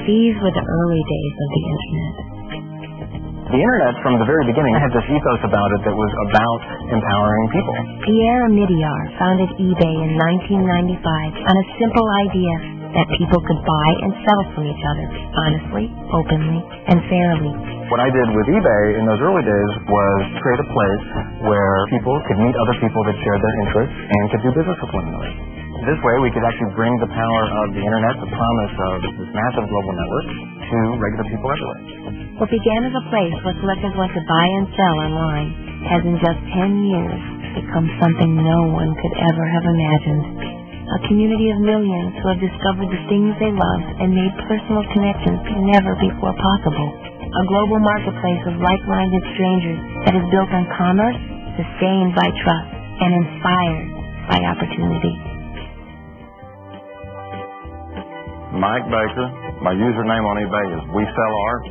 These were the early days of the Internet. The Internet, from the very beginning, had this ethos about it that was about empowering people. Pierre Omidyar founded eBay in 1995 on a simple idea that people could buy and sell from each other honestly, openly, and fairly. What I did with eBay in those early days was create a place where people could meet other people that shared their interests and could do business with one another. This way, we could actually bring the power of the Internet, the promise of this massive global network, to regular people everywhere. What began as a place where collectors went to buy and sell online has in just 10 years become something no one could ever have imagined. A community of millions who have discovered the things they love and made personal connections never before possible. A global marketplace of like-minded strangers that is built on commerce, sustained by trust, and inspired by opportunity. Mike Baker. My username on eBay is We Sell Art.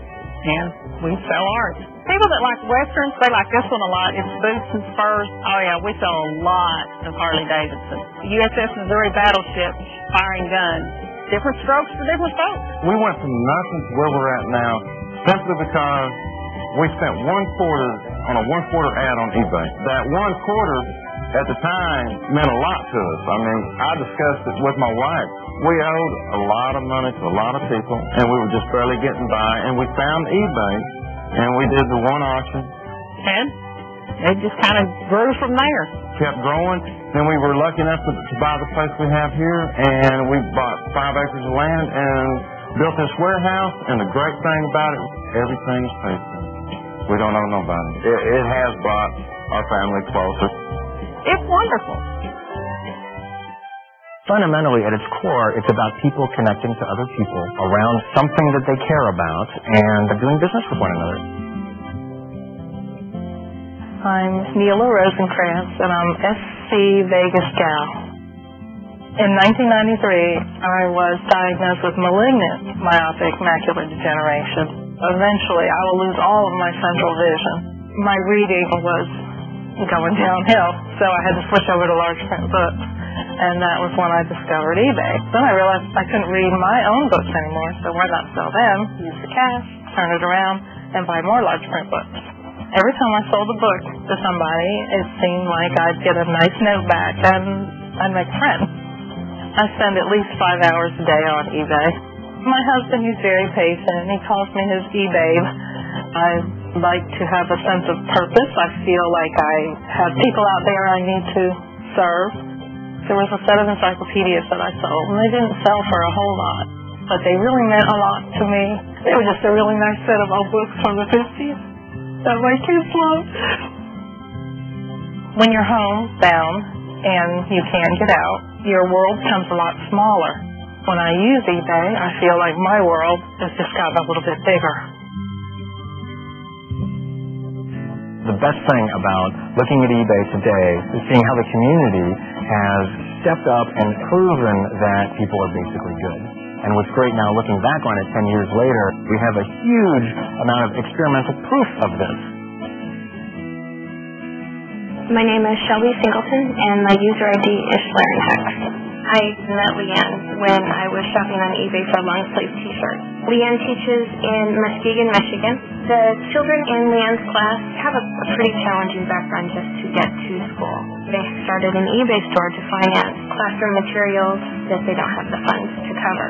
And we sell art. People that like Westerns, they like this one a lot. It's boots and spurs. Oh yeah, we sell a lot of Harley Davidson. USS Missouri battleship, firing guns. Different strokes for different folks. We went from nothing to where we're at now simply because we spent $1 on a $1 ad on eBay. That $1 at the time meant a lot to us. I mean, I discussed it with my wife. We owed a lot of money to a lot of people, and we were just barely getting by, and we found eBay, and we did the one auction. And it just kind of grew from there. Kept growing, then we were lucky enough to buy the place we have here, and we bought 5 acres of land and built this warehouse, and the great thing about it, everything's paid for. We don't owe nobody. It has brought our family closer. It's wonderful. Fundamentally, at its core, it's about people connecting to other people around something that they care about and doing business with one another. I'm Neela Rosenkrantz, and I'm dfsgsd. In 1993, I was diagnosed with malignant myopic macular degeneration. Eventually, I will lose all of my central vision. My reading was going downhill, so I had to switch over to large print books. And that was when I discovered eBay. Then I realized I couldn't read my own books anymore, so why not sell them, use the cash, turn it around, and buy more large print books. Every time I sold a book to somebody, it seemed like I'd get a nice note back and I'd make friends. I spend at least 5 hours a day on eBay. My husband, he's very patient, and he calls me his e-babe. I like to have a sense of purpose. I feel like I have people out there I need to serve. There was a set of encyclopedias that I sold, and they didn't sell for a whole lot, but they really meant a lot to me. They were just a really nice set of old books from the 50s that my kids loved. When you're homebound and you can't get out, your world becomes a lot smaller. When I use eBay, I feel like my world has just gotten a little bit bigger. The best thing about looking at eBay today is seeing how the community has stepped up and proven that people are basically good. And what's great now, looking back on it 10 years later, we have a huge amount of experimental proof of this. My name is Shelby Singleton, and my user ID is Schlerenhex. I met Leanne when I was shopping on eBay for long-sleeve t-shirts. Leanne teaches in Muskegon, Michigan. The children in Leanne's class have a pretty challenging background just to get to school. They started an eBay store to finance classroom materials that they don't have the funds to cover.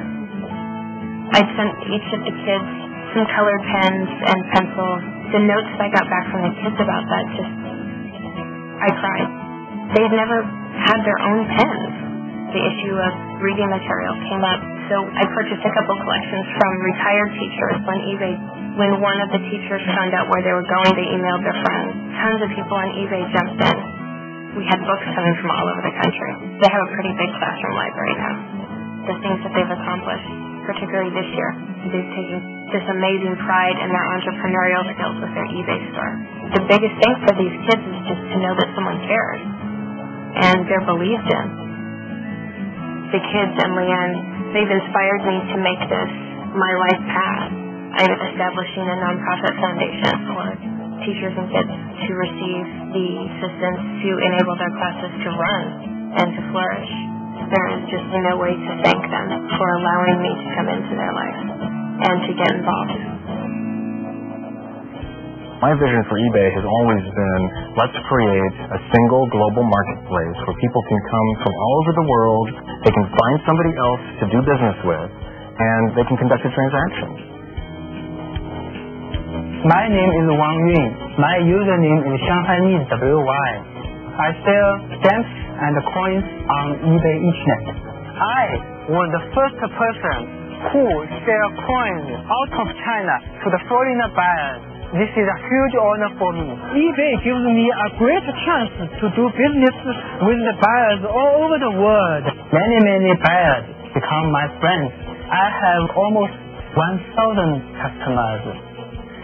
I sent each of the kids some colored pens and pencils. The notes I got back from the kids about that I cried. They had never had their own pens. The issue of reading material came up, so I purchased a couple collections from retired teachers on eBay. When one of the teachers found out where they were going, they emailed their friends. Tons of people on eBay jumped in. We had books coming from all over the country. They have a pretty big classroom library now. The things that they've accomplished, particularly this year, they've taken this amazing pride in their entrepreneurial skills with their eBay store. The biggest thing for these kids is just to know that someone cares and they're believed in. The kids and Leanne, they've inspired me to make this my life path. I'm establishing a nonprofit foundation for teachers and kids to receive the assistance to enable their classes to run and to flourish. There is just no way to thank them for allowing me to come into their life. and to get involved. My vision for eBay has always been, let's create a single global marketplace where people can come from all over the world, they can find somebody else to do business with, and they can conduct a transaction. My name is Wang Yun. My username is ShanghaiNeedsWY. I sell stamps and coins on eBay Internet. I was the first person who sell coins out of China to the foreigner buyers. This is a huge honor for me. eBay gives me a great chance to do business with the buyers all over the world. Many buyers become my friends. I have almost 1,000 customers.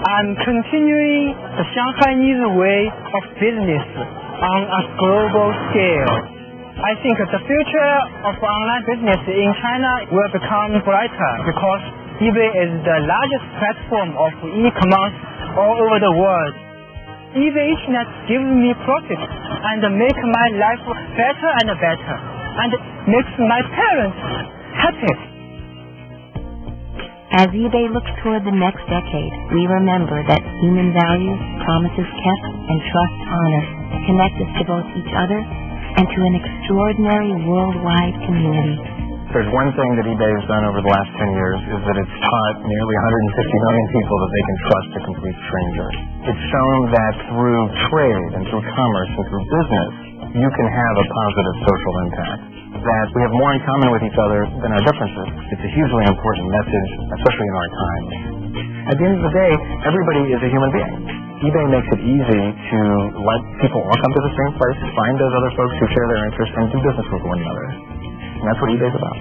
I'm continuing the Shanghainese way of business on a global scale. I think the future of online business in China will become brighter because eBay is the largest platform of e-commerce all over the world. eBay Internet gives me profit and makes my life better and better and makes my parents happy. As eBay looks toward the next decade, we remember that human values, promises kept, and trust honored connect us to both each other and to an extraordinary worldwide community. There's one thing that eBay has done over the last 10 years is that it's taught nearly 150 million people that they can trust a complete stranger. It's shown that through trade and through commerce and through business, you can have a positive social impact. That we have more in common with each other than our differences. It's a hugely important message, especially in our time. At the end of the day, everybody is a human being. eBay makes it easy to let people all come to the same place, find those other folks who share their interests, and do business with one another. And that's what eBay's about.